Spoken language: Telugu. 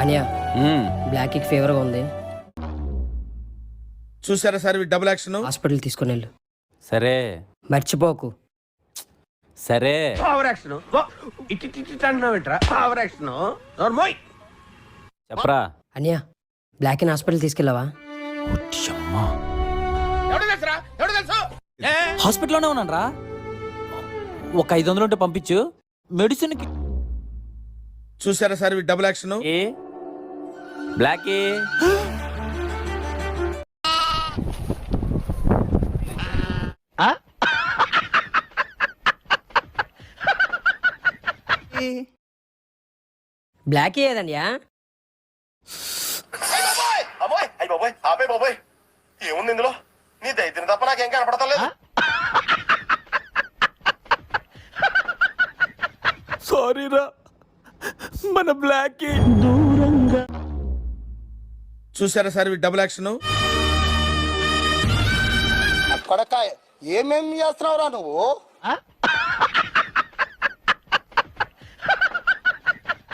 అనియా బ్లాక్ ఫీవర్ గా ఉంది, చూసారా సార్ డబుల్ యాక్షన్. హాస్పిటల్ తీసుకుని వెళ్ళు. సరే మర్చిపోకు. సరే పవర్ యాక్షన్ అంటున్నావేంట్రా? పవర్ యాక్షన్ నోర్మోయ్. చెప్పరా. అనియా బ్లాక్ హాస్పిటల్ తీసుకెళ్ళావా? ఎవడు తెలుసురా? ఎవడు తెలుసు? హాస్పిటల్లోనే ఉన్నాను రా. ఒక 500 ఉంటే పంపించు మెడిసిన్ కి. చూసారా సార్ డబుల్ యాక్షన్. ఏ బ్లాక్ బ్లాక్ ఏదనియా? ఏముంది ఇందులో? నీ దైత్యం తప్ప నాకేం కనపడతలేదు. సారీరా మన బ్లాక్ చూసారా సార్ డబుల్ యాక్షన్. కొడకాయ ఏమేమి చేస్తున్నావురా నువ్వు?